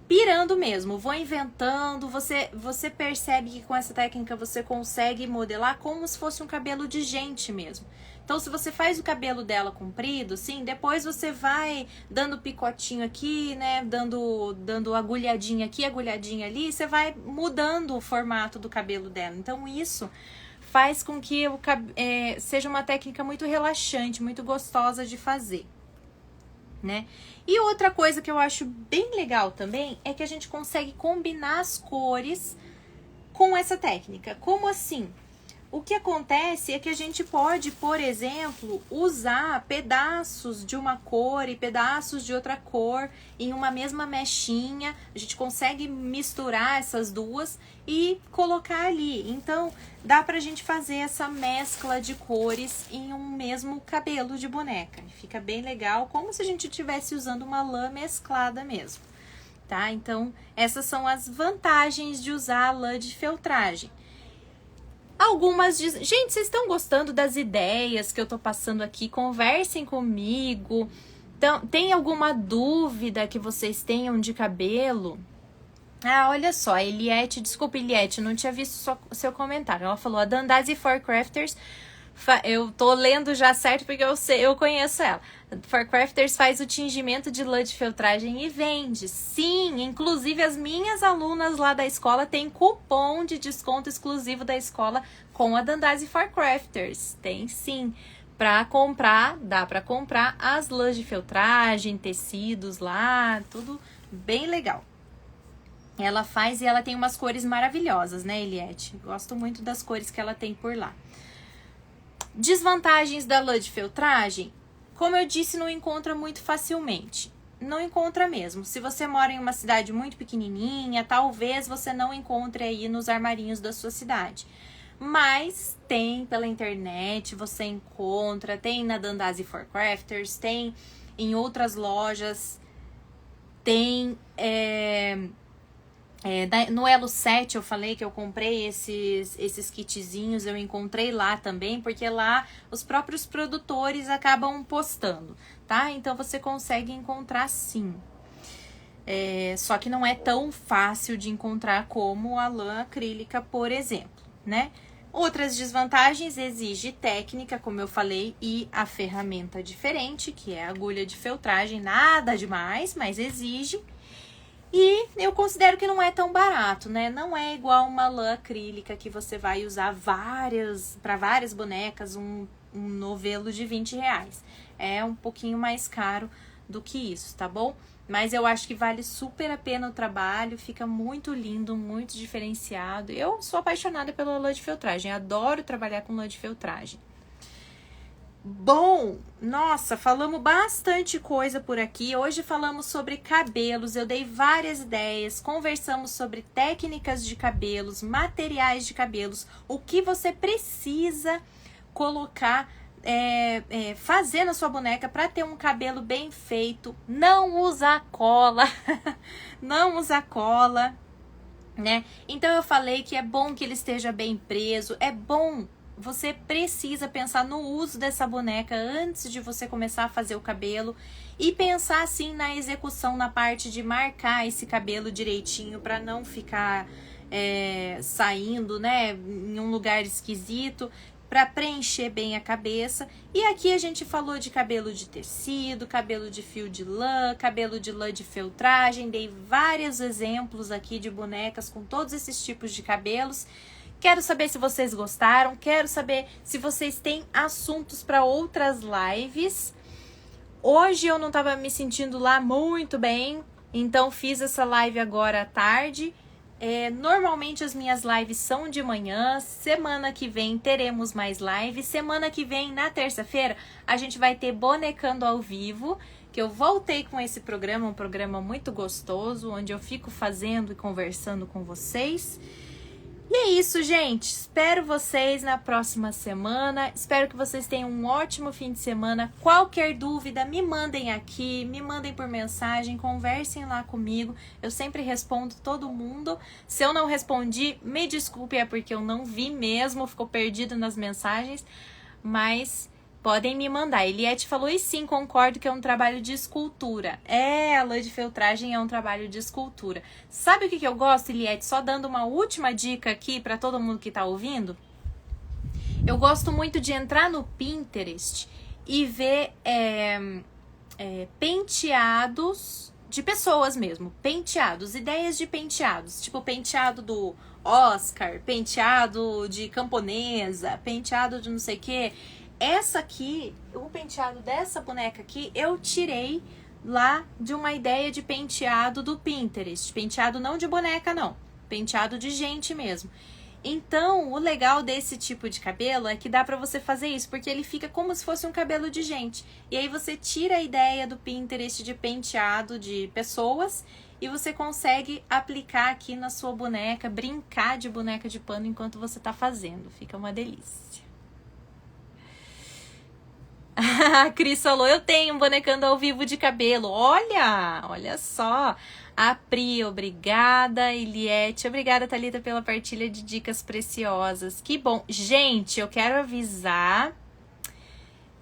pirando mesmo, vou inventando, você percebe que com essa técnica você consegue modelar como se fosse um cabelo de gente mesmo. Então, se você faz o cabelo dela comprido, sim, depois você vai dando picotinho aqui, né, dando agulhadinha aqui, agulhadinha ali, você vai mudando o formato do cabelo dela. Então, isso faz com que seja uma técnica muito relaxante, muito gostosa de fazer, né? E outra coisa que eu acho bem legal também é que a gente consegue combinar as cores com essa técnica. Como assim? O que acontece é que a gente pode, por exemplo, usar pedaços de uma cor e pedaços de outra cor em uma mesma mechinha. A gente consegue misturar essas duas e colocar ali. Então, dá pra gente fazer essa mescla de cores em um mesmo cabelo de boneca. Fica bem legal, como se a gente estivesse usando uma lã mesclada mesmo, tá? Então, essas são as vantagens de usar a lã de feltragem. Algumas dizem, gente, vocês estão gostando das ideias que eu tô passando aqui? Conversem comigo. Então, tem alguma dúvida que vocês tenham de cabelo? Ah, olha só, a Eliette, desculpa, Eliette, não tinha visto seu comentário. Ela falou, a Dandazzi For Crafters, eu tô lendo já certo porque eu conheço ela. For Crafters faz o tingimento de lã de feltragem e vende. Sim, inclusive as minhas alunas lá da escola têm cupom de desconto exclusivo da escola com a Dandazzi For Crafters. Tem sim. Pra comprar, dá pra comprar as lãs de feltragem, tecidos lá, tudo bem legal. Ela faz e ela tem umas cores maravilhosas, né, Eliette? Gosto muito das cores que ela tem por lá. Desvantagens da lã de feltragem? Como eu disse, não encontra muito facilmente. Não encontra mesmo. Se você mora em uma cidade muito pequenininha, talvez você não encontre aí nos armarinhos da sua cidade. Mas tem pela internet, você encontra, tem na Dandazzi For Crafters, tem em outras lojas, tem... no Elo 7 eu falei que eu comprei esses kitzinhos, eu encontrei lá também, porque lá os próprios produtores acabam postando, tá? Então você consegue encontrar sim. Só que não é tão fácil de encontrar como a lã acrílica, por exemplo, né? Outras desvantagens, exige técnica, como eu falei, e a ferramenta diferente, que é a agulha de feltragem, nada demais, mas exige. E eu considero que não é tão barato, né? Não é igual uma lã acrílica que você vai usar para várias bonecas, um novelo de R$20. É um pouquinho mais caro do que isso, tá bom? Mas eu acho que vale super a pena o trabalho, fica muito lindo, muito diferenciado. Eu sou apaixonada pela lã de feltragem, adoro trabalhar com lã de feltragem. Bom, nossa, falamos bastante coisa por aqui. Hoje falamos sobre cabelos, eu dei várias ideias, conversamos sobre técnicas de cabelos, materiais de cabelos, o que você precisa colocar, fazer na sua boneca para ter um cabelo bem feito. Não usar cola, não usar cola, né? Então eu falei que é bom que ele esteja bem preso, é bom. Você precisa pensar no uso dessa boneca antes de você começar a fazer o cabelo e pensar assim na execução, na parte de marcar esse cabelo direitinho para não ficar saindo, né, em um lugar esquisito, para preencher bem a cabeça. E aqui a gente falou de cabelo de tecido, cabelo de fio de lã, cabelo de lã de feltragem, dei vários exemplos aqui de bonecas com todos esses tipos de cabelos. Quero saber se vocês gostaram, quero saber se vocês têm assuntos para outras lives. Hoje eu não estava me sentindo lá muito bem, então fiz essa live agora à tarde. Normalmente as minhas lives são de manhã, semana que vem teremos mais lives. Semana que vem, na terça-feira, a gente vai ter Bonecando ao Vivo, que eu voltei com esse programa, um programa muito gostoso, onde eu fico fazendo e conversando com vocês. E é isso, gente. Espero vocês na próxima semana. Espero que vocês tenham um ótimo fim de semana. Qualquer dúvida, me mandem aqui, me mandem por mensagem, conversem lá comigo. Eu sempre respondo todo mundo. Se eu não respondi, me desculpe, é porque eu não vi mesmo, ficou perdido nas mensagens. Mas podem me mandar. Eliette falou, e sim, concordo que é um trabalho de escultura. A lã de feltragem é um trabalho de escultura. Sabe o que eu gosto, Eliette? Só dando uma última dica aqui para todo mundo que tá ouvindo. Eu gosto muito de entrar no Pinterest e ver penteados de pessoas mesmo. Penteados, ideias de penteados. Tipo, penteado do Oscar, penteado de camponesa, penteado de não sei o quê. Essa aqui, o penteado dessa boneca aqui, eu tirei lá de uma ideia de penteado do Pinterest. Penteado não de boneca, não. Penteado de gente mesmo. Então, o legal desse tipo de cabelo é que dá pra você fazer isso, porque ele fica como se fosse um cabelo de gente. E aí você tira a ideia do Pinterest de penteado de pessoas e você consegue aplicar aqui na sua boneca, brincar de boneca de pano enquanto você tá fazendo. Fica uma delícia. A Cris falou, eu tenho um bonecando ao vivo de cabelo. Olha só. A Pri, obrigada. Eliette, obrigada, Thalita, pela partilha de dicas preciosas. Que bom. Gente, eu quero avisar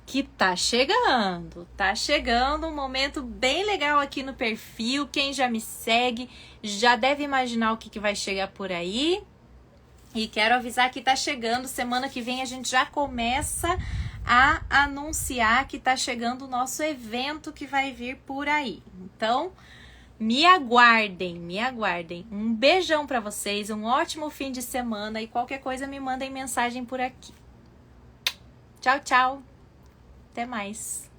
que tá chegando um momento bem legal aqui no perfil. Quem já me segue já deve imaginar o que vai chegar por aí. E quero avisar que tá chegando. Semana que vem a gente já começa a anunciar que tá chegando o nosso evento que vai vir por aí. Então, me aguardem. Um beijão pra vocês, um ótimo fim de semana e qualquer coisa me mandem mensagem por aqui. Tchau, tchau. Até mais.